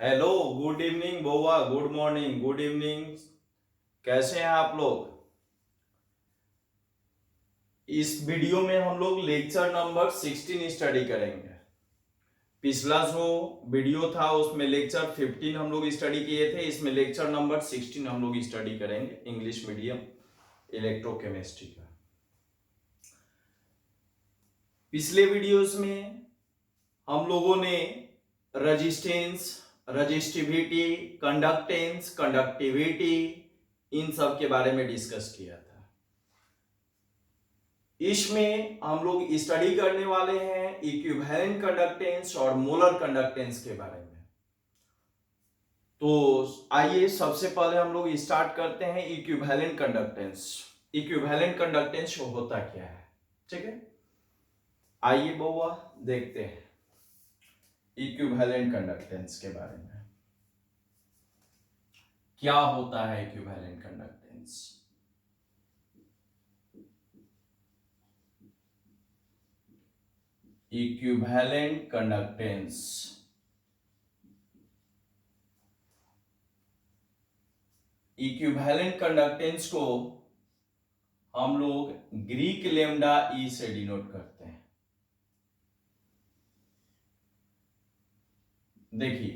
Hello, good evening बोवा, good morning, good evening. कैसे हैं आप लोग? इस वीडियो में हम लोग लेक्चर नंबर 16 स्टडी करेंगे। पिछला जो वीडियो था उसमें लेक्चर 15 हम लोग स्टडी किए थे। इसमें लेक्चर नंबर 16 हम लोग स्टडी करेंगे, इंग्लिश मीडियम इलेक्ट्रोकेमिस्ट्री का। पिछले वीडियोस में हम लोगों ने रेजिस्टेंस, रजिस्टिविटी, कंडक्टेंस, कंडक्टिविटी, इन सब के बारे में डिस्कस किया था। इसमें हम लोग स्टडी करने वाले हैं इक्विवेलेंट कंडक्टेंस और मोलर कंडक्टेंस के बारे में। तो आइए सबसे पहले हम लोग स्टार्ट करते हैं इक्विवेलेंट कंडक्टेंस। इक्विवेलेंट कंडक्टेंस होता क्या है, ठीक है? आइए बउआ देखते हैं इक्विवेलेंट कंडक्टेंस के बारे में। क्या होता है equivalent conductance? Equivalent conductance equivalent conductance को हम लोग ग्रीक लेमडा ई से डिनोट करते हैं। देखिए,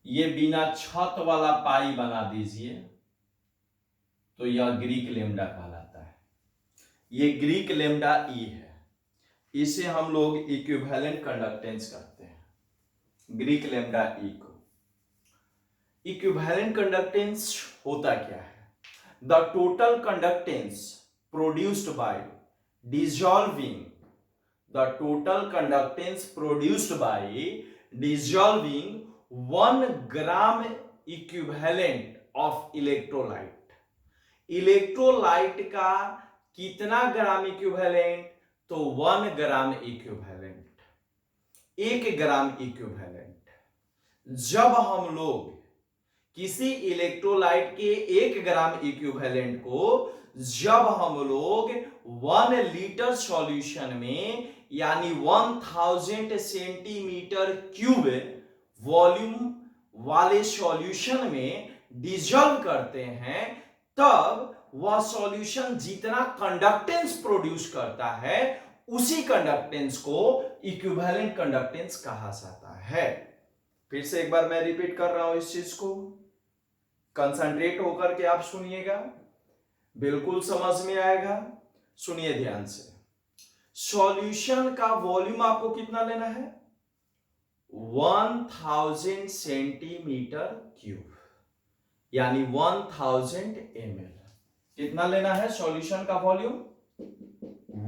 ये बिना छत वाला पाई बना दीजिए तो यह ग्रीक लेमडा कहलाता है। ये ग्रीक लेमडा ई है, इसे हम लोग इक्विवेलेंट कंडक्टेंस कहते हैं, ग्रीक लेमडा ई को। इक्विवेलेंट कंडक्टेंस होता क्या है? The total conductance produced by dissolving the total conductance produced by dissolving 1 gram equivalent of electrolyte। Electrolyte का कितना ग्राम इक्विवेलेंट? तो 1 ग्राम इक्विवेलेंट, 1 ग्राम इक्विवेलेंट। जब हम लोग किसी इलेक्ट्रोलाइट के 1 ग्राम इक्विवेलेंट को जब हम लोग 1 लीटर सॉल्यूशन में यानी 1000 सेंटीमीटर क्यूब वॉल्यूम वाले सॉल्यूशन में डिसॉल्व करते हैं, तब वह सॉल्यूशन जितना कंडक्टेंस प्रोड्यूस करता है उसी कंडक्टेंस को इक्विवेलेंट कंडक्टेंस कहा जाता है। फिर से एक बार मैं रिपीट कर रहा हूं इस चीज को, कंसंट्रेट होकर के आप सुनिएगा, बिल्कुल समझ में आएगा। सुनिए ध्यान से। सॉल्यूशन का वॉल्यूम आपको कितना लेना है? 1000 सेंटीमीटर क्यूब यानी 1000 ml। कितना लेना है सॉल्यूशन का वॉल्यूम?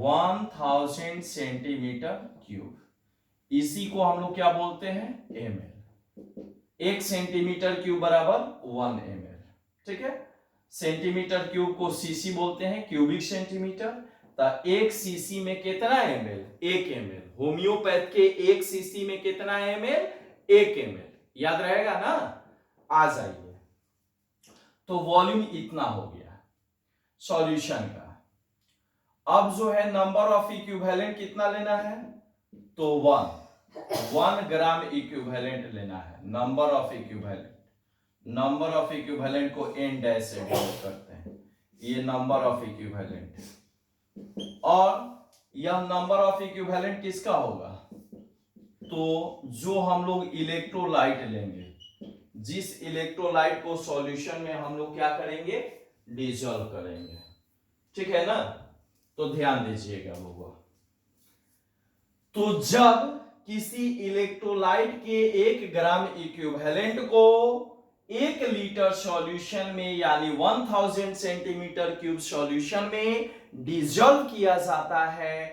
1000 centimetre cube. इसी को हम लोग क्या बोलते हैं? ml। 1 सेंटीमीटर क्यूब बराबर 1 ml, ठीक है? सेंटीमीटर क्यूब को सीसी बोलते हैं, क्यूबिक सेंटीमीटर। तो 1 सीसी में कितना ml? 1 ml। होम्योपैथ के 1 सीसी में कितना ml? 1 ml। याद रहेगा ना? आ जाइए। तो वॉल्यूम इतना हो गया सॉल्यूशन का। अब जो है नंबर ऑफ इक्विवेलेंट कितना लेना है? तो 1 ग्राम इक्विवेलेंट लेना है। Number of equivalent, number of equivalent को n डैश से डिनोट करते हैं। ये नंबर ऑफ इक्विवेलेंट, और यह नंबर ऑफ इक्विवेलेंट किसका होगा? तो जो हम लोग इलेक्ट्रोलाइट लेंगे, जिस इलेक्ट्रोलाइट को सॉल्यूशन में हम लोग क्या करेंगे? डिसॉल्व करेंगे, ठीक है ना? तो ध्यान दीजिएगा लोगों। तो जब किसी इलेक्ट्रोलाइट के 1 ग्राम इक्विवेलेंट को 1 लीटर सॉल्यूशन में यानी 1000 सेंटीमीटर क्यूब सॉल्यूशन में डिसॉल्व किया जाता है,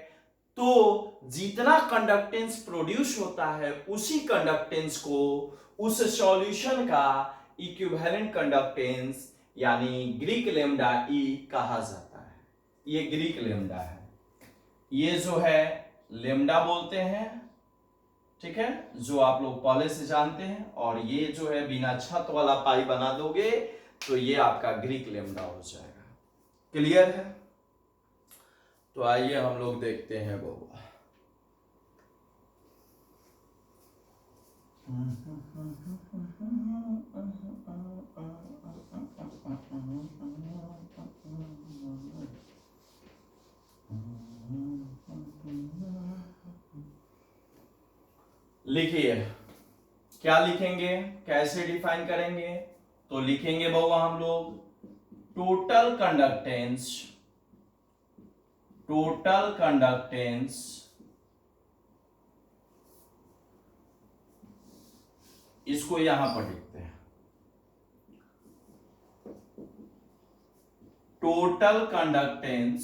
तो जितना कंडक्टेंस प्रोड्यूस होता है उसी कंडक्टेंस को उस सॉल्यूशन का इक्विवेलेंट कंडक्टेंस यानी ग्रीक लेमडा ई कहा जाता है। ये ग्रीक लेमडा है, ये जो है लेमडा बोलते हैं, ठीक है, जो आप लोग पहले से जानते हैं। और ये जो है बिना छत वाला पाई बना दोगे तो ये आपका ग्रीक लेमडा हो जाएगा। क्लियर है? तो आइए हम लोग देखते हैं बउआ। लिखिए, क्या लिखेंगे, कैसे डिफाइन करेंगे? तो लिखेंगे बउआ हम लोग टोटल कंडक्टेंस, टोटल कंडक्टेंस इसको यहां पर लिखते हैं, total conductance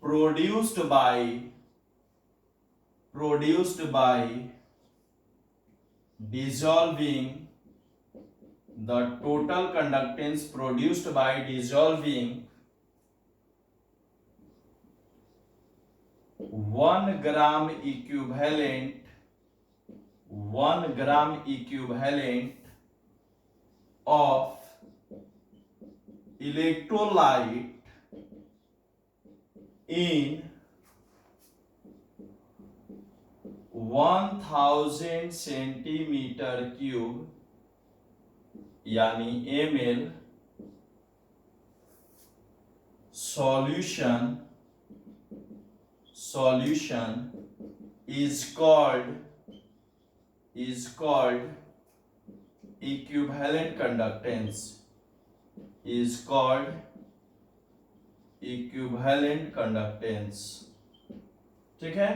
produced by dissolving, the total conductance produced by dissolving 1 gram equivalent of electrolyte in 1000 centimetre cube यानी ml solution is called equivalent conductance, is called equivalent conductance। ठीक है,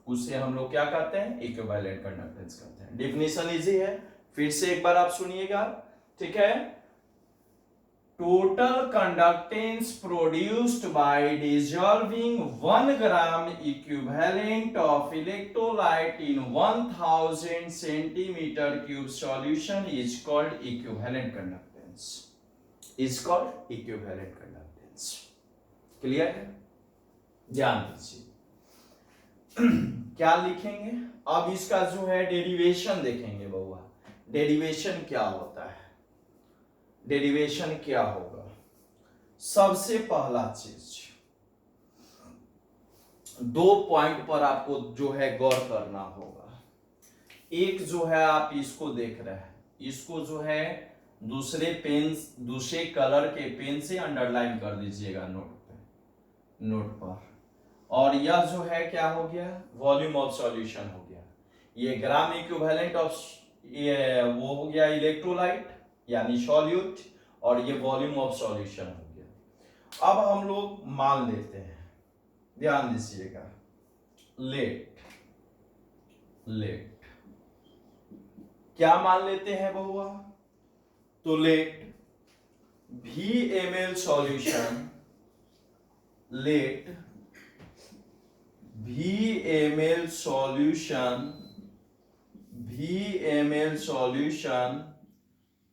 उससे हम लोग क्या कहते हैं, इक्विवेलेंट कंडक्टेंस कहते हैं। डेफिनेशन इजी है, फिर से एक बार आप सुनिएगा, ठीक है। Total conductance produced by dissolving 1 gram equivalent of electrolyte in 1000 centimetre cube solution is called equivalent conductance, is called equivalent conductance. Clear है? ध्यान दीजिए। क्या लिखेंगे अब, इसका जो है डेरिवेशन देखेंगे बउआ। डेरिवेशन क्या होता है, डेरिवेशन क्या होगा? सबसे पहला चीज, 2 पॉइंट पर आपको जो है गौर करना होगा। एक जो है आप इसको देख रहे हैं, इसको जो है दूसरे कलर के पेन से अंडरलाइन कर दीजिएगा नोट पर। और यह जो है क्या हो गया, वॉल्यूम ऑफ सॉल्यूशन हो गया। ये ग्राम इक्विवेलेंट ऑफ ये वो हो गया इलेक्ट्रोलाइट यानी सॉल्यूट, और ये वॉल्यूम ऑफ सॉल्यूशन हो गया। अब हम लोग मान लेते हैं, ध्यान दीजिएगा, लेट क्या मान लेते हैं बहुआ? तो let VmL solution, let VmL solution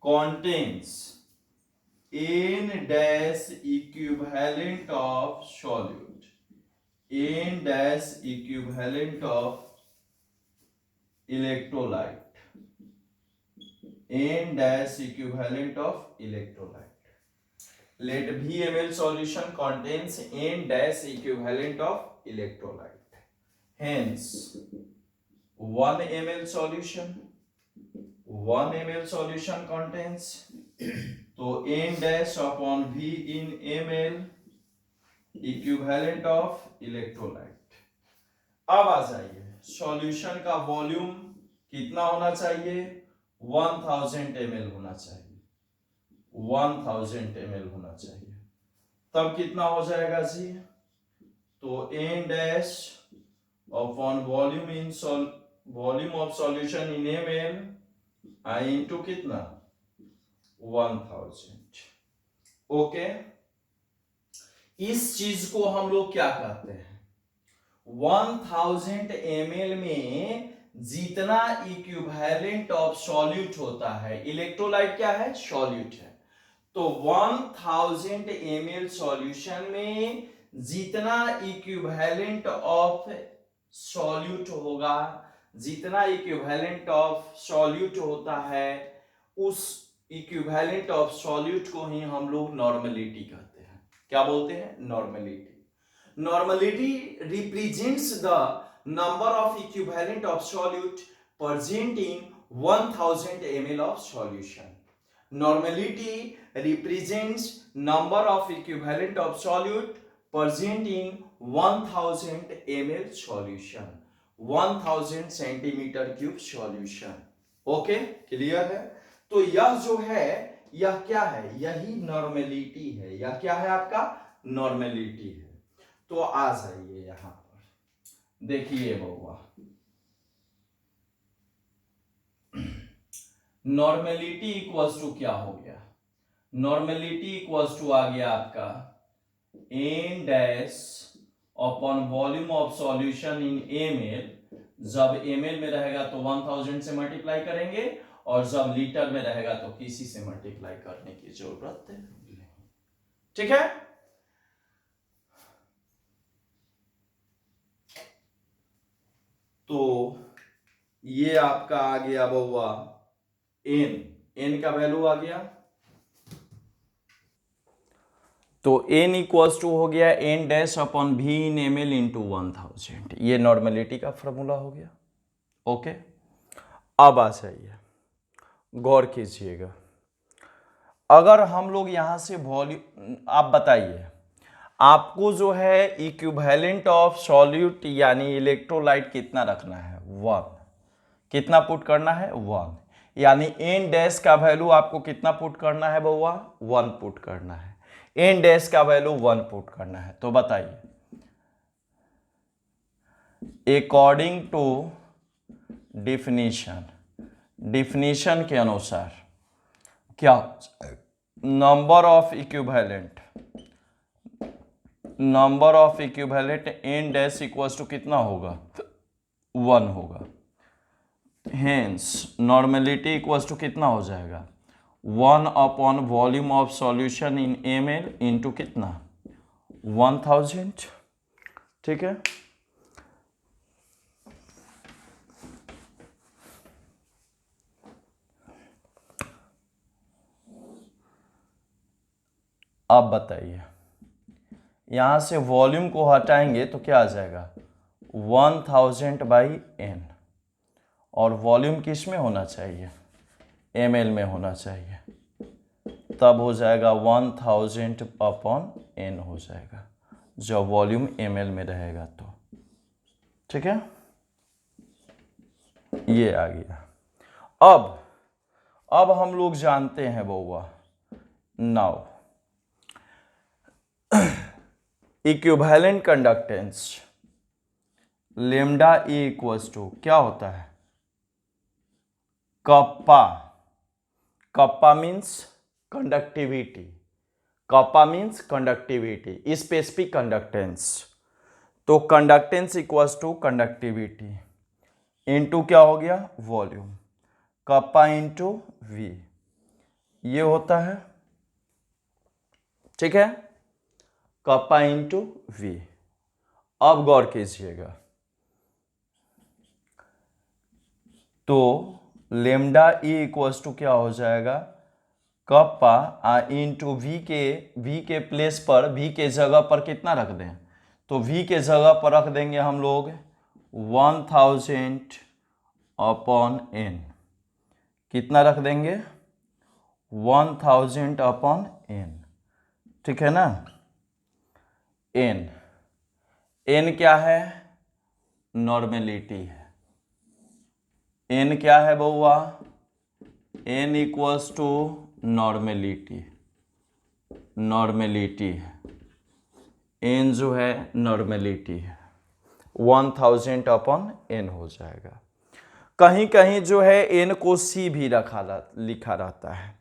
contains n dash equivalent of solute, n dash equivalent of electrolyte, n dash equivalent of electrolyte। Let VmL solution contains n dash equivalent of electrolyte। Hence 1 ml solution contains तो n dash upon V in ml equivalent of electrolyte। अब आ जाइए, solution का volume कितना होना चाहिए? 1000 ml होना चाहिए, 1000 ml होना चाहिए। तब कितना हो जाएगा जी? तो n dash upon volume of solution in ml I into कितना? 1000। ओके, इस चीज को हम लोग क्या कहते हैं? 1000 ml में जितना इक्विवेलेंट ऑफ सॉल्यूट होता है, इलेक्ट्रोलाइट क्या है? सॉल्यूट है। तो 1000 ml सॉल्यूशन में जितना इक्विवेलेंट ऑफ सॉल्यूट होगा, जितना इक्विवेलेंट ऑफ सॉल्यूट होता है, उस इक्विवेलेंट ऑफ सॉल्यूट को ही हम लोग नॉर्मलिटी कहते हैं। क्या बोलते हैं? Normality. Normality represents the number of equivalent of solute present in 1000 ml of solution. Normality represents number of equivalent of solute present in 1000 ml solution, 1000 centimeter cube solution. Okay, clear है? तो यह जो है, यह क्या है? यही नॉर्मेलिटी है। यह क्या है? आपका नॉर्मेलिटी है। तो आ जाइए यहां पर, देखिए बउआ, नॉर्मेलिटी इक्वल्स टू क्या हो गया? नॉर्मेलिटी इक्वल्स टू आ गया आपका N dash upon volume of solution in ml. जब एमएल में रहेगा तो 1000 से मल्टीप्लाई करेंगे, और जब लीटर में रहेगा तो किसी से मल्टीप्लाई करने की जरूरत नहीं। ठीक है? तो ये आपका आ गया बउआ एन का वैल्यू आ गया, तो एन इक्वल्स टू हो गया N dash upon V in M L into 1000। ये नॉर्मेलिटी का फॉर्मूला हो गया। ओके, अब आ जाइए, गौर कीजिएगा, अगर हम लोग यहां से वॉल्यूम, आप बताइए आपको जो है इक्विवेलेंट ऑफ सॉल्यूट यानी इलेक्ट्रोलाइट कितना रखना है? 1। कितना पुट करना है? 1। यानी एन डैश का वैल्यू आपको कितना पुट करना है बउआ? 1 पुट करना है। एन डैश का वैल्यू 1 पुट करना है। तो बताइए, अकॉर्डिंग टू डिफिनीशन, डिफिनीशन के अनुसार क्या, number of equivalent, number of equivalent N dash equals to कितना होगा? 1 होगा। हेंस नॉर्मेलिटी इक्वल्स टू कितना हो जाएगा? 1 upon volume of solution in M L into कितना? 1000। ठीक है, अब बताइए, यहां से वॉल्यूम को हटाएंगे तो क्या आ जाएगा? 1000 बाई एन, और वॉल्यूम किस में होना चाहिए? एम एल में होना चाहिए। तब हो जाएगा 1000 अपॉन एन हो जाएगा, जब वॉल्यूम एम एल में रहेगा तो। ठीक है, ये आ गया। अब हम लोग जानते हैं बउआ, now equivalent conductance lambda E equals to क्या होता है? Kappa. Kappa means conductivity, kappa means conductivity, specific conductance. तो conductance equals to conductivity into क्या हो गया? वॉल्यूम। कप्पा इंटू वी, ये होता है। ठीक है, कप्पा इंटू वी। अब गौर कीजिएगा, तो लेमडा ई इक्वल्स टू क्या हो जाएगा? कप्पा इंटू वी के प्लेस पर, वी के जगह पर कितना रख दें? तो वी के जगह पर रख देंगे हम लोग 1000 अपॉन एन। कितना रख देंगे? 1000 अपॉन एन। ठीक है ना? एन, एन क्या है? नॉर्मेलिटी है। एन क्या है बउआ? N equals to normality, normality है। एन जो है नॉर्मेलिटी है, 1000 अपॉन एन हो जाएगा। कहीं कहीं जो है एन को सी भी लिखा रहता है,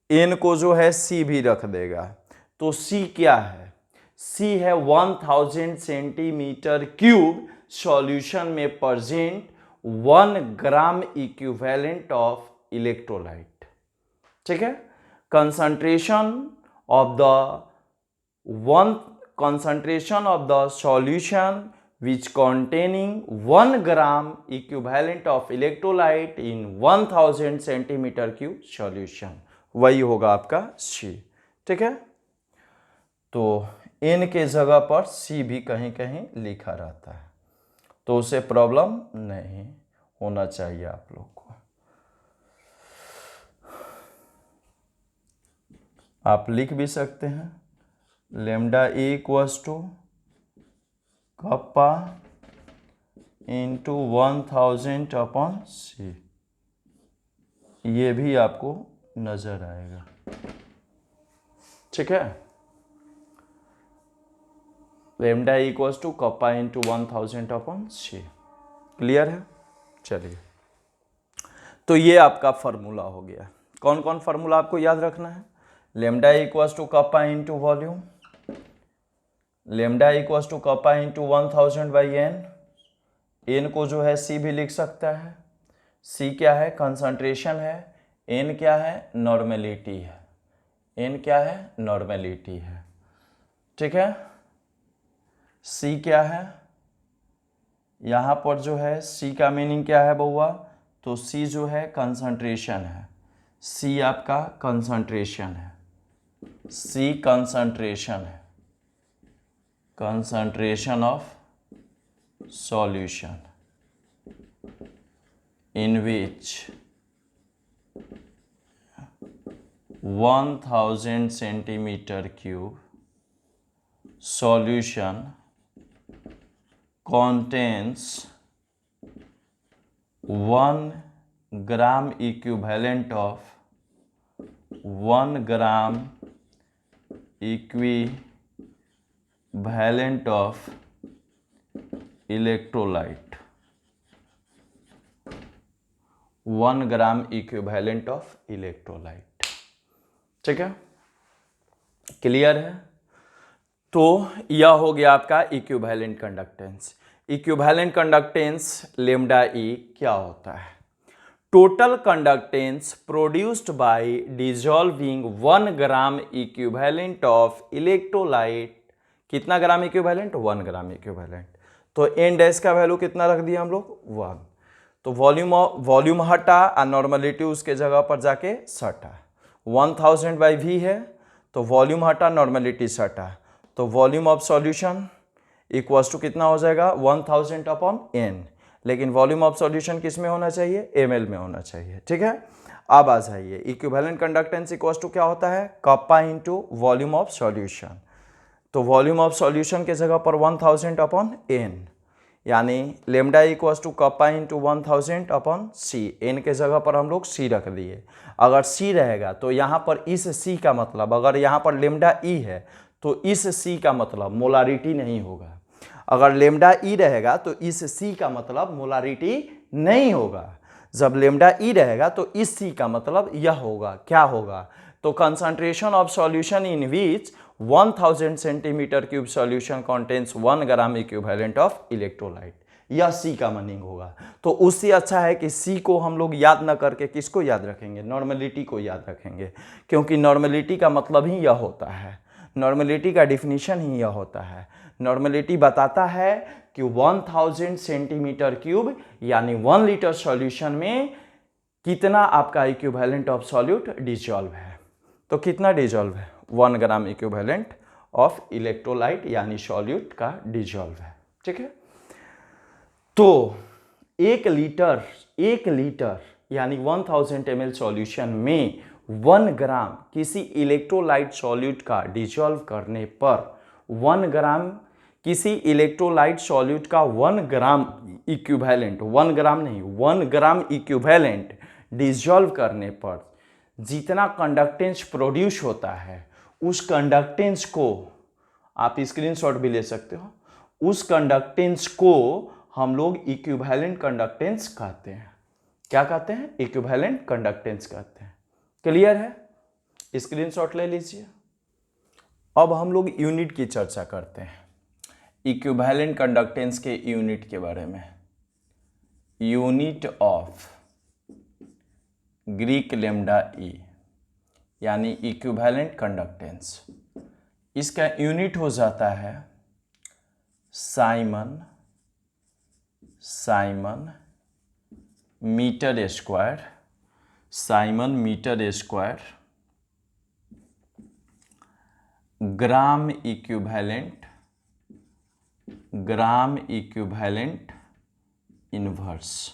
एन को जो है सी भी रख देगा। तो सी क्या है? सी है 1000 सेंटीमीटर क्यूब सॉल्यूशन में present 1 gram equivalent of electrolyte. ठीक है, concentration of the solution which containing 1 gram equivalent of electrolyte in 1000 centimeter cube solution, वही होगा आपका C। ठीक है, तो एन के जगह पर सी भी कहीं कहीं लिखा रहता है, तो उसे प्रॉब्लम नहीं होना चाहिए आप लोग को। आप लिख भी सकते हैं lambda a equals to kappa into 1000 upon C, ये भी आपको नजर आएगा। ठीक है, lambda equals to kappa into 1000 upon C. Clear है? चलिए, तो ये आपका फॉर्मूला हो गया। कौन कौन फॉर्मूला आपको याद रखना है? Lambda equals to kappa into volume, lambda equals to kappa into 1000 by N, N को जो है सी भी लिख सकता है। सी क्या है? कंसंट्रेशन है। एन क्या है? नॉर्मेलिटी है। एन क्या है? नॉर्मेलिटी है। ठीक है, सी क्या है? यहाँ पर जो है सी का मीनिंग क्या है बउआ? तो सी जो है कंसंट्रेशन है। सी आपका कंसंट्रेशन है। सी कंसंट्रेशन है, concentration of solution in which 1000 centimeter cube solution contains 1 gram equivalent of 1 gram equivalent of electrolyte, 1 gram equivalent of electrolyte. ठीक है, क्लियर है? तो यह हो गया आपका equivalent conductance. Equivalent conductance lambda e क्या होता है? Total conductance produced by dissolving 1 gram equivalent of electrolyte. कितना ग्राम इक्विवेलेंट? 1 gram equivalent. तो एन डैश का वैल्यू कितना रख दिया हम लोग? 1। तो वॉल्यूम हटा और नॉर्मेलिटी उसके जगह पर जाके सटा। 1000 बाई वी है, तो वॉल्यूम हटा नॉर्मेलिटी सटा, तो volume of solution equals to कितना हो जाएगा? 1000 अपॉन एन। लेकिन वॉल्यूम ऑफ सॉल्यूशन किस में होना चाहिए? ml में होना चाहिए। ठीक है, अब आ जाइए, इक्विवेलेंट कंडक्टेंस इक्वल्स टू क्या होता है? Kappa into volume of solution. तो वॉल्यूम ऑफ सॉल्यूशन के जगह पर 1000 अपॉन एन, यानी lambda equals to kappa into 1000 upon C. N के जगह पर हम लोग सी रख दिए। अगर सी रहेगा तो यहाँ पर इस सी का मतलब, अगर यहाँ पर लेमडा ई है तो इस सी का मतलब मोलारिटी नहीं होगा। अगर लेमडा ई रहेगा तो इस सी का मतलब मोलारिटी नहीं होगा। जब लेमडा ई रहेगा तो इस सी का मतलब यह होगा। क्या होगा? तो concentration of solution in which 1000 centimetre cube solution contains 1 gram equivalent of electrolyte, यह सी का मीनिंग होगा। तो उससे अच्छा है कि सी को हम लोग याद न करके किसको याद रखेंगे? नॉर्मेलिटी को याद रखेंगे, क्योंकि नॉर्मेलिटी का मतलब ही यह होता है, नॉर्मेलिटी का डिफिनीशन ही यह होता है। नॉर्मेलिटी बताता है कि 1000 सेंटीमीटर क्यूब यानी 1 लीटर सॉल्यूशन में कितना आपका इक्विवेलेंट ऑफ सॉल्यूट डिसॉल्व है। तो कितना डिसॉल्व है? 1 ग्राम इक्विवेलेंट ऑफ इलेक्ट्रोलाइट यानी सॉल्यूट का डिसॉल्व है। ठीक है, तो 1 लीटर यानी 1000 ml सॉल्यूशन में 1 ग्राम किसी इलेक्ट्रोलाइट सॉल्यूट का डिसॉल्व करने पर 1 ग्राम किसी इलेक्ट्रोलाइट सॉल्यूट का 1 ग्राम इक्विवेलेंट, 1 ग्राम नहीं 1 ग्राम इक्विवेलेंट डिसॉल्व करने पर जितना कंडक्टेंस प्रोड्यूस होता है, उस कंडक्टेंस को आप स्क्रीनशॉट भी ले सकते हो, उस कंडक्टेंस को हम लोग इक्विवेलेंट कंडक्टेंस कहते हैं। क्या कहते हैं? इक्विवेलेंट कंडक्टेंस कहते हैं। क्लियर है? स्क्रीनशॉट ले लीजिए। अब हम लोग यूनिट की चर्चा करते हैं, इक्विवेलेंट कंडक्टेंस के यूनिट के बारे में। Unit of Greek lambda E यानी इक्विवेलेंट कंडक्टेंस, इसका यूनिट हो जाता है siemens metre square, siemens metre square gram equivalent inverse,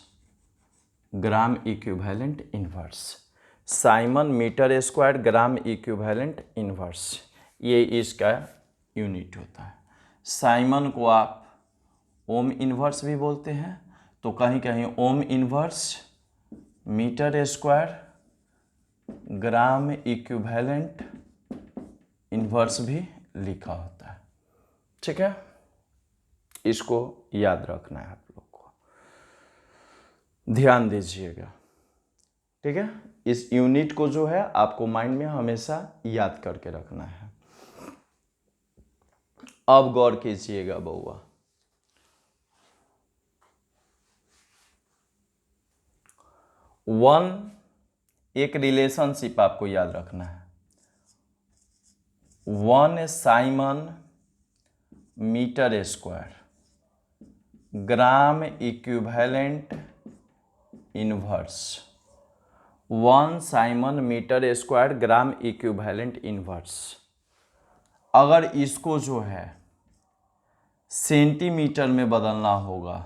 gram equivalent inverse, siemens metre square gram equivalent inverse, ये इसका यूनिट होता है। साइमन को आप ओम इनवर्स भी बोलते हैं, तो कहीं कहीं ohm inverse metre square gram equivalent inverse भी लिखा होता है। ठीक है, इसको याद रखना है आप लोग को, ध्यान दीजिएगा। ठीक है, इस यूनिट को जो है आपको माइंड में हमेशा याद करके रखना है। अब गौर कीजिएगा बउआ, एक रिलेशनशिप आपको याद रखना है। 1 siemens metre square gram equivalent inverse, 1 siemens metre square gram equivalent inverse. अगर इसको जो है सेंटीमीटर में बदलना होगा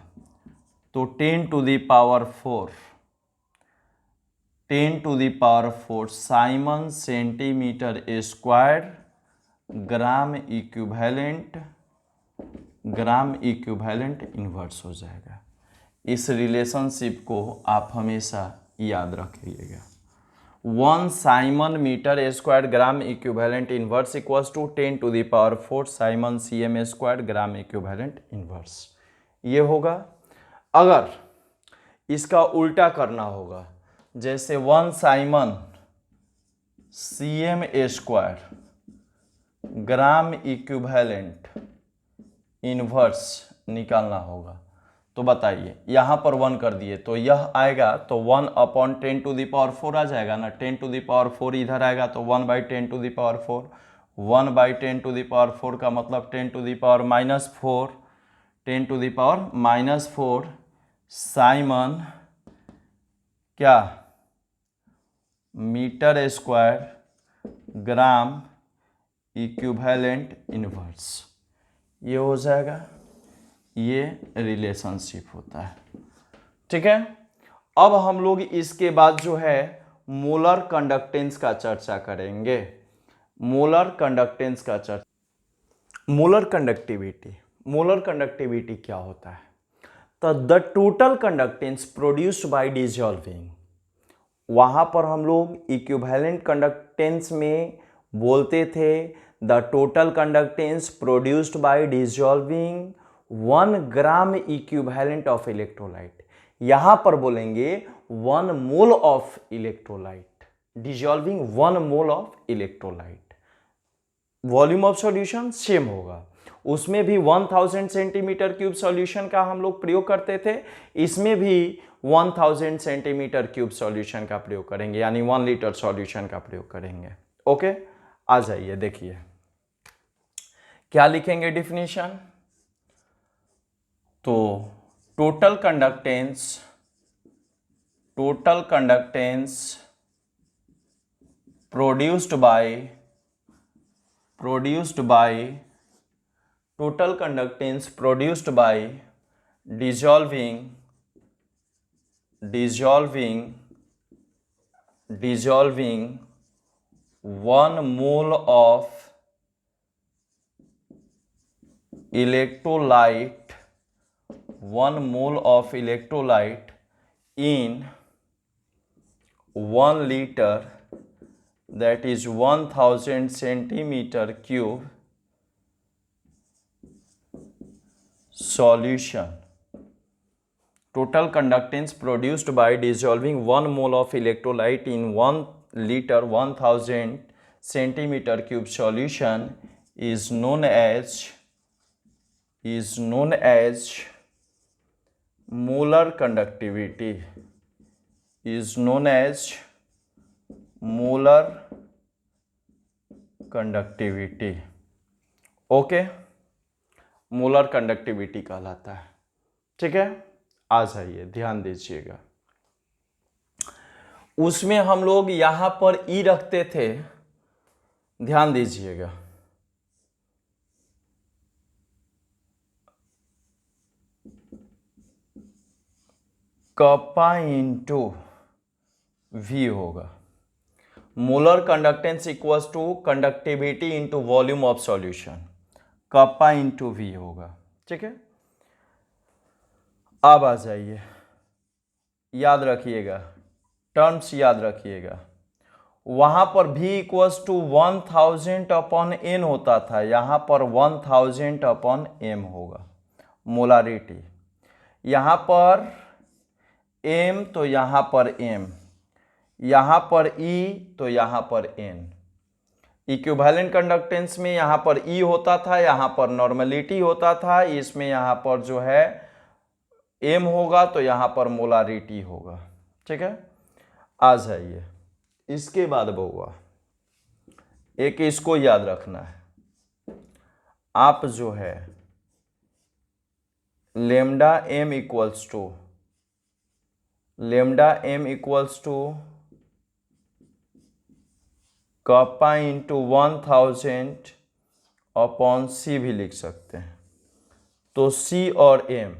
तो 10 to the power 4 siemens centimetre square gram equivalent inverse हो जाएगा। इस रिलेशनशिप को आप हमेशा याद रखिएगा। 1 siemens metre square gram equivalent inverse equals to 10 to the power 4 siemens cm square gram equivalent inverse, ये होगा। अगर इसका उल्टा करना होगा, जैसे 1 siemens cm square gram equivalent inverse निकालना होगा, तो बताइए, यहाँ पर 1 कर दिए तो यह आएगा, तो 1/10 टू द पावर 4 आ जाएगा ना। 10 टू द पावर 4 इधर आएगा तो 1/10 to the power 4, 1/10 to the power 4 का मतलब 10 to the power -4, 10 to the power -4 siemens क्या metre square gram equivalent inverse, ये हो जाएगा। ये रिलेशनशिप होता है। ठीक है, अब हम लोग इसके बाद जो है मोलर कंडक्टेंस का चर्चा करेंगे। मोलर कंडक्टेंस का चर्चा, मोलर कंडक्टिविटी क्या होता है? तो the total conductance produced by dissolving, वहां पर हम लोग इक्विवेलेंट कंडक्टेंस में बोलते थे the total conductance produced by dissolving 1 gram equivalent of electrolyte. यहां पर बोलेंगे 1 mole of electrolyte, dissolving 1 mole of electrolyte. Volume of solution same होगा, उसमें भी 1000 सेंटीमीटर क्यूब सॉल्यूशन का हम लोग प्रयोग करते थे, इसमें भी 1000 सेंटीमीटर क्यूब सॉल्यूशन का प्रयोग करेंगे, यानी 1 लीटर सॉल्यूशन का प्रयोग करेंगे। ओके, आ जाइए, देखिए क्या लिखेंगे डिफिनीशन। तो total conductance produced bye dissolving 1 mole of electrolyte, 1 mole of electrolyte in 1 liter, that is 1000 centimeter cube solution. Total conductance produced by dissolving 1 mole of electrolyte in 1 liter 1000 centimeter cube solution is known as molar conductivity, is known as molar conductivity. Okay, molar conductivity कहलाता है। ठीक है, आ जाइए, ध्यान दीजिएगा। उसमें हम लोग यहां पर ई रखते थे, ध्यान दीजिएगा, कप्पा इंटू वी होगा। Molar conductance equals to conductivity into volume of solution, kappa into V होगा। ठीक है, अब आ जाइए, याद रखिएगा, टर्म्स याद रखिएगा। वहां पर v equals to 1000 upon n होता था, यहां पर 1000 अपॉन m होगा मोलारिटी। यहां पर m तो यहां पर m, यहां पर E तो यहां पर n। इक्विवेलेंट कंडक्टेंस में यहां पर E होता था, यहां पर नॉर्मलिटी होता था, इसमें यहां पर जो है m होगा तो यहां पर मोलारिटी होगा। ठीक है, आ जाइए, इसके बाद बउआ एक इसको याद रखना है, आप जो है lambda m equals to kappa into 1000 upon c भी लिख सकते हैं। तो c और m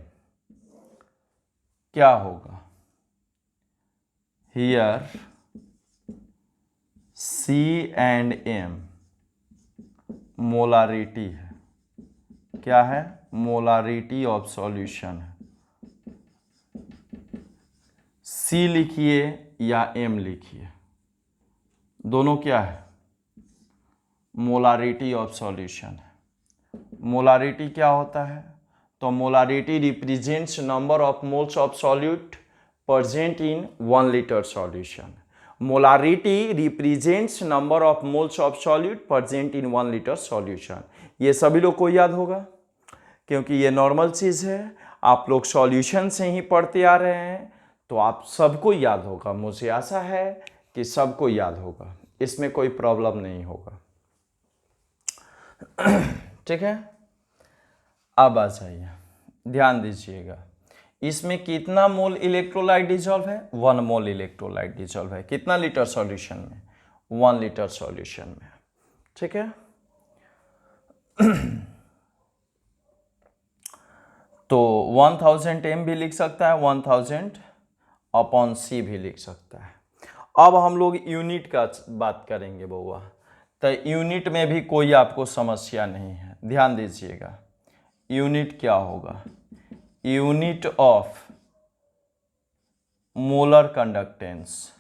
क्या होगा, here c and m molarity है। क्या है, मोलारिटी ऑफ सॉल्यूशन है। c लिखिए या m लिखिए, दोनों क्या है, मोलारिटी ऑफ सॉल्यूशन है। मोलारिटी क्या होता है, तो molarity represents number of moles of solute present in 1 litre solution. Molarity represents number of moles of solute present in 1 litre solution. ये सभी लोग को याद होगा क्योंकि ये नॉर्मल चीज है, आप लोग सॉल्यूशन से ही पढ़ते आ रहे हैं, तो आप सबको याद होगा। मुझे आशा है कि सबको याद होगा, इसमें कोई प्रॉब्लम नहीं होगा। ठीक है, अब आ जाइए, ध्यान दीजिएगा, इसमें कितना मोल इलेक्ट्रोलाइट डिसॉल्व है, 1 मोल इलेक्ट्रोलाइट डिसॉल्व है। कितना लीटर सॉल्यूशन में, 1 लीटर सॉल्यूशन में। ठीक है, तो 1000 m भी लिख सकता है, 1000 अपॉन c भी लिख सकता है। अब हम लोग यूनिट का बात करेंगे बउआ, तो यूनिट में भी कोई आपको समस्या नहीं है। ध्यान दीजिएगा, यूनिट क्या होगा, यूनिट ऑफ मोलर कंडक्टेंस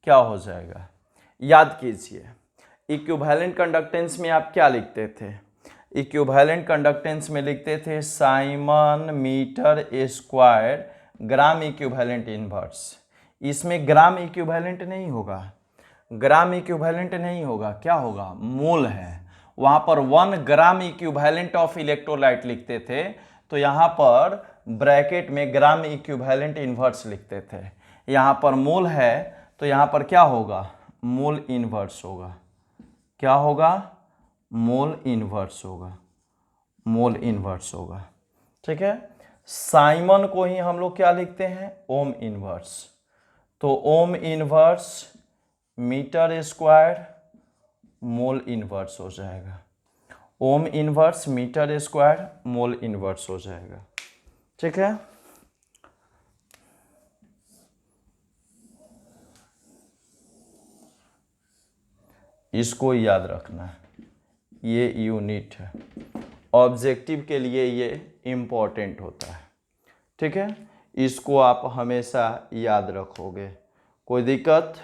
क्या हो जाएगा, याद कीजिए। इक्विवेलेंट कंडक्टेंस में आप क्या लिखते थे, इक्विवेलेंट कंडक्टेंस में लिखते थे siemens metre square gram equivalent inverse. इसमें ग्राम इक्विवेलेंट नहीं होगा, ग्राम इक्विवेलेंट नहीं होगा, क्या होगा, मोल है। वहां पर 1 ग्राम इक्विवेलेंट ऑफ इलेक्ट्रोलाइट लिखते थे, तो यहां पर ब्रैकेट में ग्राम इक्विवेलेंट इनवर्स लिखते थे। यहां पर मोल है तो यहां पर क्या होगा, मोल इनवर्स होगा। क्या होगा, मोल इनवर्स होगा, मोल इनवर्स होगा। ठीक है, साइमन को ही हम लोग क्या लिखते हैं, ओम इनवर्स। तो ohm inverse metre square mole inverse हो जाएगा, ohm inverse metre square mole inverse हो जाएगा। ठीक है, इसको याद रखना है, ये यूनिट है, ऑब्जेक्टिव के लिए ये इम्पोर्टेंट होता है। ठीक है, इसको आप हमेशा याद रखोगे, कोई दिक्कत।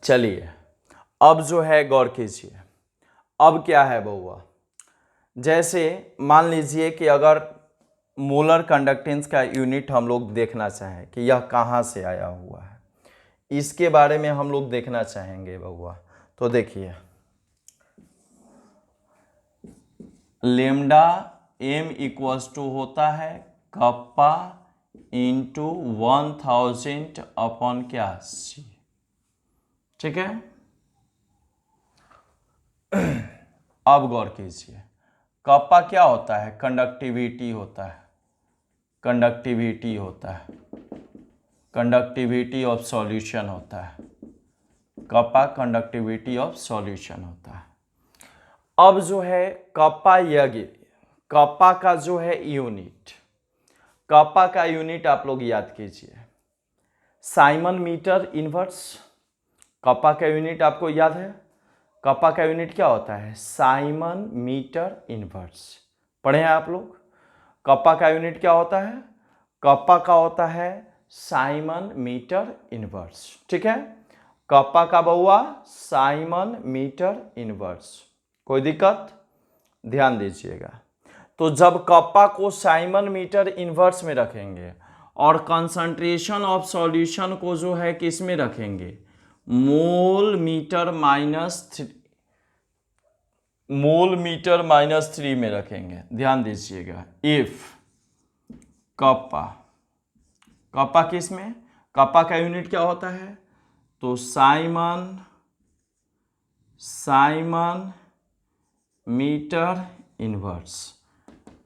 चलिए, अब जो है गौर कीजिए, अब क्या है बउआ, जैसे मान लीजिए कि अगर मोलर कंडक्टेंस का यूनिट हम लोग देखना चाहें कि यह कहाँ से आया हुआ है, इसके बारे में हम लोग देखना चाहेंगे बउआ। तो देखिए, लेमडा m इक्वल्स टू होता है कप्पा इंटू 1000 अपॉन क्या, c। ठीक है, अब गौर कीजिए, कप्पा क्या होता है, कंडक्टिविटी होता है, कंडक्टिविटी होता है। कंडक्टिविटी ऑफ सॉल्यूशन होता है, कप्पा कंडक्टिविटी ऑफ सॉल्यूशन होता है। अब जो है कप्पा यज्ञ, कप्पा का जो है यूनिट, कप्पा का यूनिट आप लोग याद कीजिए, साइमन मीटर इनवर्स। कप्पा का यूनिट आपको याद है, कप्पा का यूनिट क्या होता है, साइमन मीटर इनवर्स। पढ़े हैं आप लोग, कप्पा का यूनिट क्या होता है, कप्पा का होता है साइमन मीटर इनवर्स। ठीक है, कप्पा का बउआ साइमन मीटर इनवर्स। कोई दिक्कत, ध्यान दीजिएगा। तो जब कप्पा को साइमन मीटर इनवर्स में रखेंगे और कंसंट्रेशन ऑफ सॉल्यूशन को जो है किस में रखेंगे, मोल मीटर माइनस 3 में रखेंगे। ध्यान दीजिएगा, इफ कप्पा, कप्पा किस में, कप्पा का यूनिट क्या होता है, तो साइमन मीटर इनवर्स,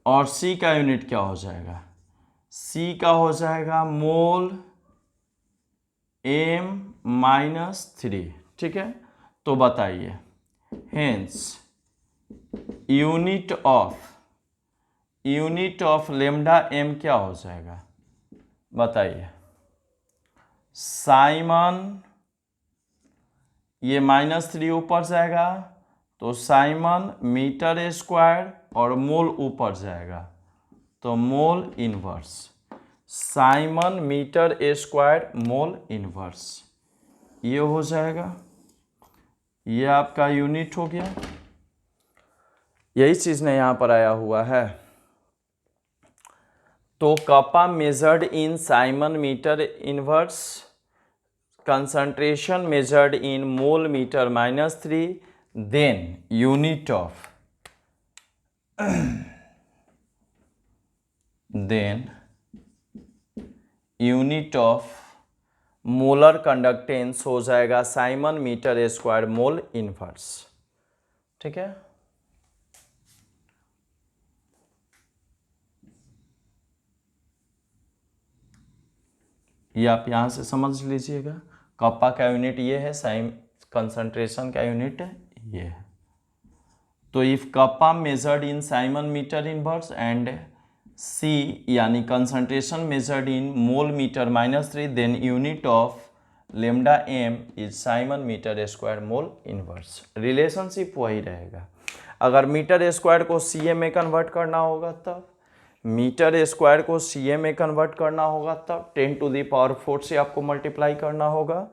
और सी का यूनिट क्या हो जाएगा, सी का हो जाएगा मोल m-3। ठीक है, तो बताइए, hence unit of lambda m क्या हो जाएगा, बताइए। साइमन, ये -3 ऊपर जाएगा तो साइमन मीटर स्क्वायर, और मोल ऊपर जाएगा तो mole inverse, siemens metre square mole inverse, ये हो जाएगा, ये आपका यूनिट हो गया। यही चीज ने यहां पर आया हुआ है। तो kappa measured in siemens metre inverse, concentration measured in mole meter -3, then unit of molar conductance हो जाएगा siemens metre square mole inverse. ठीक है, ये आप यहां से समझ लीजिएगा। कप्पा का यूनिट ये है, कंसंट्रेशन का यूनिट ये है। तो if kappa measured in siemens metre inverse and C यानी concentration measured in mole metre -3, then unit of lambda m is siemens metre square mole inverse. Relationship वही रहेगा। अगर मीटर स्क्वायर को cm में कन्वर्ट करना होगा तब, मीटर स्क्वायर को cm में कन्वर्ट करना होगा तब 10⁴ से आपको मल्टीप्लाई करना होगा,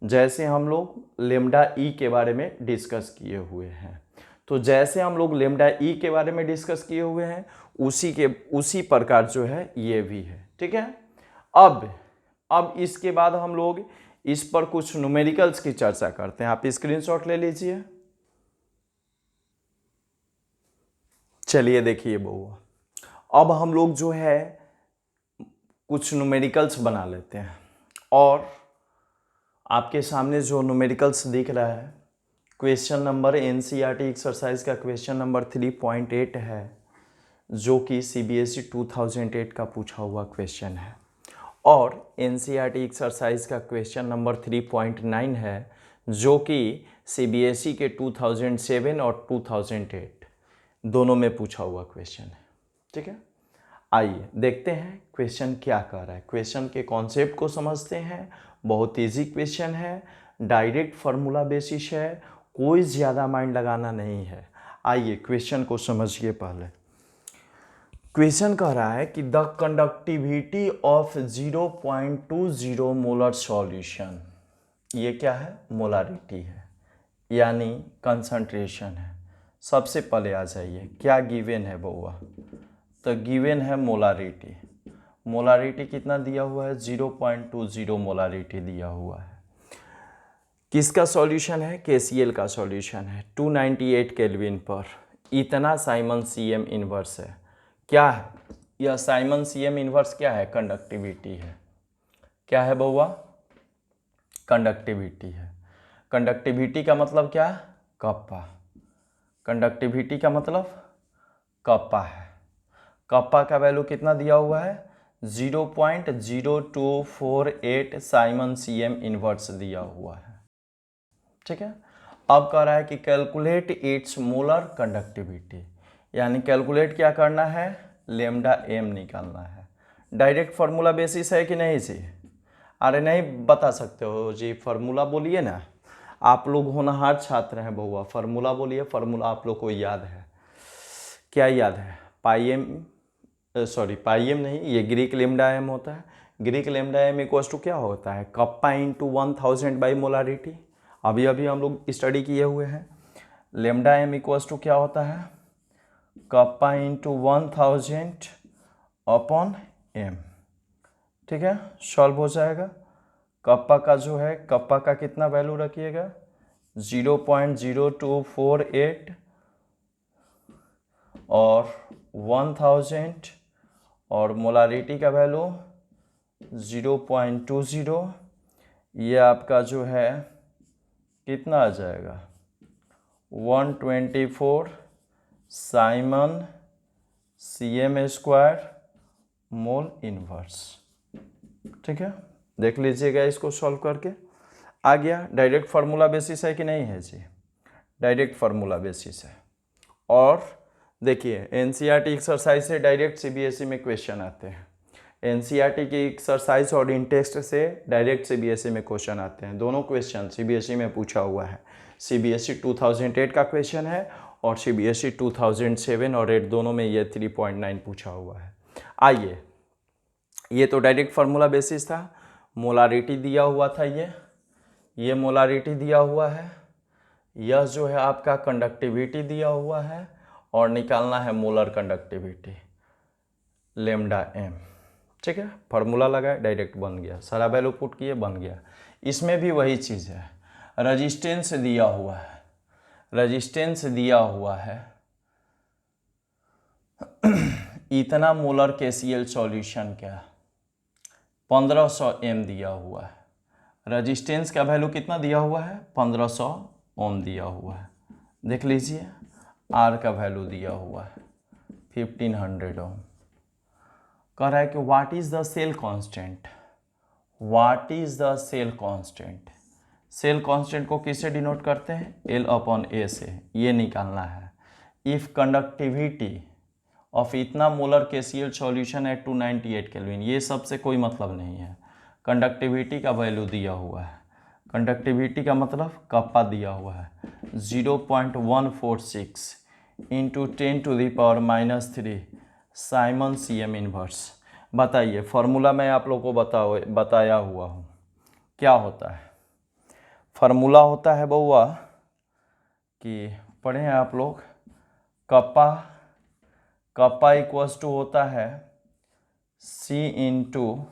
जैसे हम लोग लेमडा ई के बारे में डिस्कस किए हुए हैं। तो जैसे हम लोग लेमडा ई के बारे में डिस्कस किए हुए हैं उसी प्रकार जो है ये भी है। ठीक है, अब इसके बाद हम लोग इस पर कुछ न्यूमेरिकल्स की चर्चा करते हैं। आप स्क्रीनशॉट ले लीजिए। चलिए देखिए बउआ, अब हम लोग जो है कुछ न्यूमेरिकल्स बना लेते हैं, और आपके सामने जो न्यूमेरिकल्स दिख रहा है, क्वेश्चन नंबर एनसीईआरटी एक्सरसाइज का क्वेश्चन नंबर 3.8 है, जो कि सीबीएसई 2008 का पूछा हुआ क्वेश्चन है, और एनसीईआरटी एक्सरसाइज का क्वेश्चन नंबर 3.9 है, जो कि सीबीएसई के 2007 और 2008 दोनों में पूछा हुआ क्वेश्चन है। ठीक है, आइए देखते हैं क्वेश्चन क्या कह रहा है। क्वेश्चन के कॉन्सेप्ट को समझते हैं। बहुत इजी क्वेश्चन है, डायरेक्ट फार्मूला बेसिस है, कोई ज़्यादा माइंड लगाना नहीं है। आइए क्वेश्चन को समझिए। पहले क्वेश्चन कह रहा है कि the conductivity of 0.20 molar solution, ये क्या है, मोलारिटी है यानी कंसंट्रेशन है। सबसे पहले आ जाइए, क्या गिवन है बउआ, तो गिवन है मोलारिटी। मोलारिटी कितना दिया हुआ है, 0.20 मोलारिटी दिया हुआ है। किसका सॉल्यूशन है, केसीएल का सॉल्यूशन है, 298 केल्विन पर। इतना साइमन सीएम इनवर्स है। क्या है यह साइमन सीएम इनवर्स, क्या है, कंडक्टिविटी है। क्या है बउआ, कंडक्टिविटी है। कंडक्टिविटी का मतलब क्या, कप्पा। कंडक्टिविटी का मतलब कप्पा है। कप्पा का वैल्यू कितना दिया हुआ है, 0.0248 साइमन सीएम इनवर्स दिया हुआ है। ठीक है, अब कह रहा है कि कैलकुलेट इट्स मोलर कंडक्टिविटी, यानी कैलकुलेट क्या करना है, लेमडा एम निकालना है। डायरेक्ट फार्मूला बेसिस है कि नहीं जी? अरे नहीं बता सकते हो जी, फार्मूला बोलिए ना, आप लोग होनहार छात्र हैं बउआ, फार्मूला बोलिए, फार्मूला आप लोग को याद है, क्या याद है? Pi M, sorry pi M नहीं, ये ग्रीक लेमडा एम होता है। Greek lambda M equals to क्या होता है, कप्पा इंटू 1000 बाई मोलारिटी। अभी अभी हम लोग स्टडी किए हुए हैं। लेमडा एम इक्वल्स टू क्या होता है, कप्पा इंटू 1000 अपॉन एम। ठीक है, सॉल्व हो जाएगा। कप्पा का जो है, कप्पा का कितना वैल्यू रखिएगा, 0.0248 और 1000 और मोलारिटी का वैल्यू 0.20। ये आपका जो है कितना आ जाएगा, 124 Simon CM square mole inverse. ठीक है, देख लीजिएगा इसको सॉल्व करके। आ गया। डायरेक्ट फार्मूला बेसिस है कि नहीं है जी? डायरेक्ट फार्मूला बेसिस है। और देखिए एनसीईआरटी एक्सरसाइज से डायरेक्ट सीबीएसई में क्वेश्चन आते हैं। एनसीईआरटी की एक्सरसाइज और इन टेक्स्ट से डायरेक्ट सीबीएसई में क्वेश्चन आते हैं। दोनों क्वेश्चन सीबीएसई में पूछा हुआ है। सीबीएसई 2008 का क्वेश्चन है और सीबीएसई 2007 और 8 दोनों में ये 3.9 पूछा हुआ है। आइए, ये तो डायरेक्ट फार्मूला बेसिस था। मोलारिटी दिया हुआ था, ये मोलारिटी दिया हुआ है, यह जो है आपका कंडक्टिविटी दिया हुआ है और निकालना है मोलर कंडक्टिविटी लेमडा एम। ठीक है, फार्मूला लगाए, डायरेक्ट बन गया, सारा वैल्यू पुट किए, बन गया। इसमें भी वही चीज़ है, रजिस्टेंस दिया हुआ है, रजिस्टेंस दिया हुआ है इतना मोलर केसीएल सॉल्यूशन क्या 1500 एम दिया हुआ है। रजिस्टेंस का वैल्यू कितना दिया हुआ है, 1500 ओम दिया हुआ है। देख लीजिए, आर का वैल्यू दिया हुआ है 1500 ओम। कह रहा है कि what is the cell constant, what is the cell constant. Cell constant को किससे डिनोट करते हैं, एल अपॉन ए से, ये निकालना है। इफ कंडक्टिविटी ऑफ इतना मोलर केसीएल सॉल्यूशन है 298 केल्विन, ये सबसे कोई मतलब नहीं है। कंडक्टिविटी का वैल्यू दिया हुआ है, कंडक्टिविटी का मतलब कप्पा दिया हुआ है 0.146 इंटू 10⁻³ साइमन सीएम इनवर्स। बताइए, फार्मूला मैं आप लोग को बताया हुआ हूँ, क्या होता है फार्मूला? होता है बउआ कि पढ़े हैं आप लोग, कप्पा इक्वल्स टू होता है C into,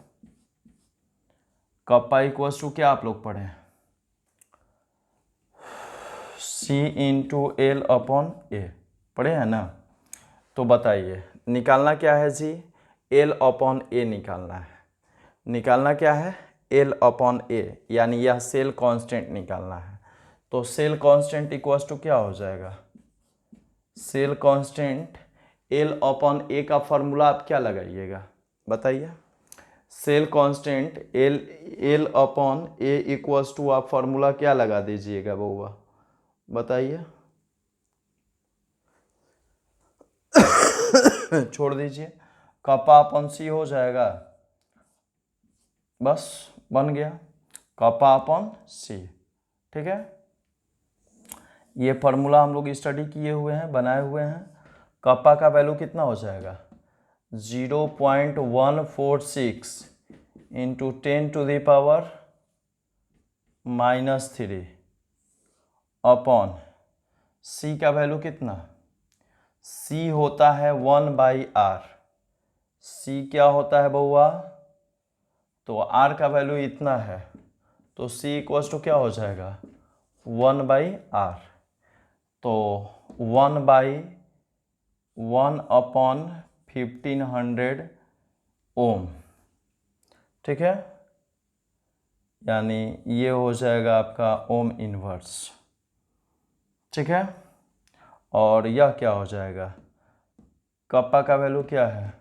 kappa equals to क्या आप लोग पढ़े हैं, सी इंटू एल अपॉन ए, पढ़े हैं ना? तो बताइए निकालना क्या है जी, एल अपॉन ए निकालना है। निकालना क्या है, एल अपॉन ए, यानी यह सेल कांस्टेंट निकालना है। तो सेल कांस्टेंट इक्वल्स टू क्या हो जाएगा, cell constant L upon A का फॉर्मूला आप क्या लगाइएगा बताइए। Cell constant L upon A equals to आप फॉर्मूला क्या लगा दीजिएगा बउआ, बताइए। छोड़ दीजिए, कप्पा अपॉन सी हो जाएगा, बस बन गया, कप्पा अपॉन सी। ठीक है, ये फार्मूला हम लोग स्टडी किए हुए हैं, बनाए हुए हैं। कप्पा का वैल्यू कितना हो जाएगा, 0.146 इंटू 10⁻³ अपॉन सी का वैल्यू कितना, सी होता है 1/r। सी क्या होता है बउआ, तो आर का वैल्यू इतना है, तो सी इक्वल्स टू क्या हो जाएगा 1/r। तो 1/1 अपॉन 1500 ओम। ठीक है, यानी ये हो जाएगा आपका ओम इनवर्स। ठीक है, और यह क्या हो जाएगा, कप्पा का वैल्यू क्या है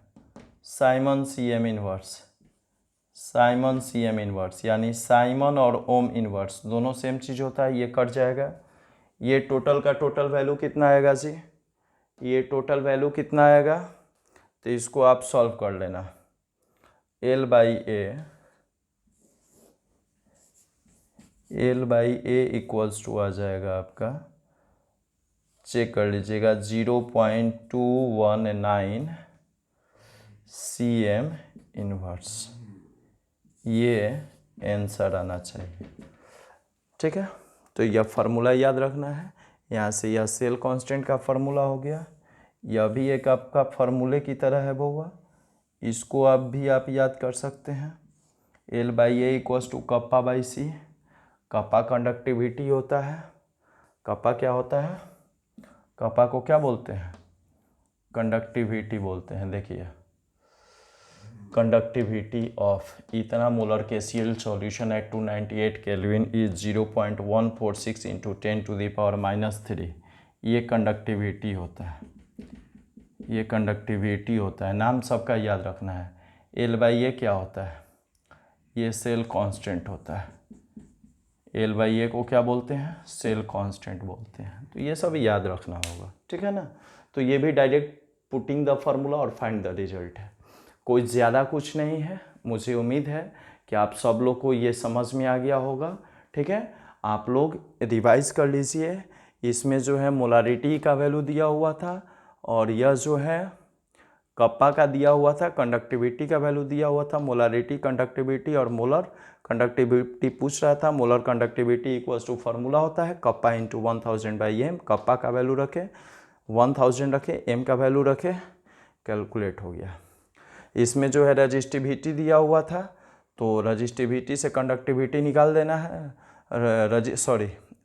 siemens C M inverse, siemens C M inverse, यानी साइमन और ओम इनवर्स दोनों सेम चीज़ होता है, ये कट जाएगा। ये टोटल का टोटल वैल्यू कितना आएगा जी, ये टोटल वैल्यू कितना आएगा, तो इसको आप सॉल्व कर लेना। L by A equals to आ जाएगा आपका, चेक कर लीजिएगा, 0.219 cm इनवर्स, ये आंसर आना चाहिए। ठीक है, तो यह फार्मूला याद रखना है। यहाँ से यह सेल कांस्टेंट का फार्मूला हो गया, यह भी एक आपका फार्मूले की तरह है बउआ, इसको आप याद कर सकते हैं। L by A equals to kappa by C, kappa conductivity होता है, कप्पा क्या होता है, कप्पा को क्या बोलते हैं, कंडक्टिविटी बोलते हैं। देखिए, कंडक्टिविटी ऑफ इतना molar K CL solution at 298 kelvin is 0.146 into 10⁻³ ये कंडक्टिविटी होता है, ये कंडक्टिविटी होता है, नाम सबका याद रखना है। एल बाई ए क्या होता है, ये सेल कांस्टेंट होता है, एल बाई ए को क्या बोलते हैं, सेल कांस्टेंट बोलते हैं। तो ये सब याद रखना होगा, ठीक है ना। तो ये भी डायरेक्ट पुटिंग द फार्मूला और फाइंड द रिजल्ट है, कोई ज़्यादा कुछ नहीं है। मुझे उम्मीद है कि आप सब लोग को ये समझ में आ गया होगा, ठीक है। आप लोग रिवाइज कर लीजिए, इसमें जो है मोलारिटी का वैल्यू दिया हुआ था, और यह जो है कप्पा का दिया हुआ था, कंडक्टिविटी का वैल्यू दिया हुआ था, मोलारिटी, कंडक्टिविटी और मोलर कंडक्टिविटी पूछ रहा था। Molar conductivity equals to formula होता है kappa into 1000 by M, kappa का वैल्यू रखे 1000 रखे, एम का वैल्यू रखे, कैलकुलेट हो गया। इसमें जो है रजिस्टिविटी दिया हुआ था, तो रजिस्टिविटी से कंडक्टिविटी निकाल देना है,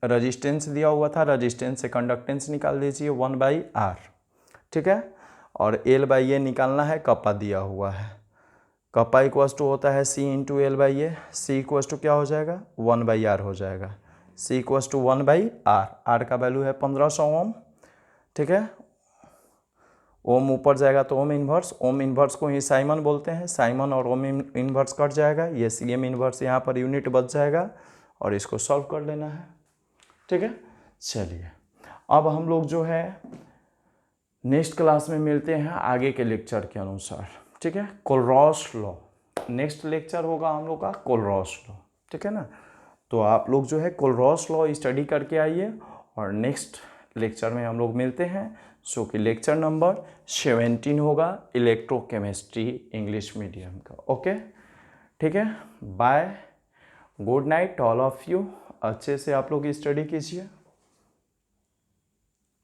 रजिस्टेंस दिया हुआ था, रजिस्टेंस से कंडक्टेंस निकाल दीजिए 1/r, ठीक है। और एल बाई ए निकालना है, कप्पा दिया हुआ है, कप्पा इक्वल्स टू होता है C into L by A, C equals to क्या हो जाएगा 1/r हो जाएगा, C equals to 1/r, R का वैल्यू है 1500 ओम, ठीक है। ओम ऊपर जाएगा तो ओम इन्वर्स को ही साइमन बोलते हैं, साइमन और ओम इन्वर्स कट जाएगा, ये सी एम इन्वर्स यहाँ पर यूनिट बच जाएगा, और इसको सॉल्व कर लेना है, ठीक है। चलिए, अब हम लोग जो है नेक्स्ट क्लास में मिलते हैं आगे के लेक्चर के अनुसार, ठीक है। कोलरॉस लॉ नेक्स्ट लेक्चर होगा हम लोग का, कोलरॉस लॉ, ठीक है ना। तो आप लोग जो है कोलरॉस लॉ स्टडी करके आइए, और नेक्स्ट लेक्चर में हम लोग मिलते हैं, सो कि लेक्चर नंबर 17 होगा, इलेक्ट्रोकेमिस्ट्री इंग्लिश मीडियम का। ओके, ठीक है, bye, good night all of you. अच्छे से आप लोग स्टडी कीजिए।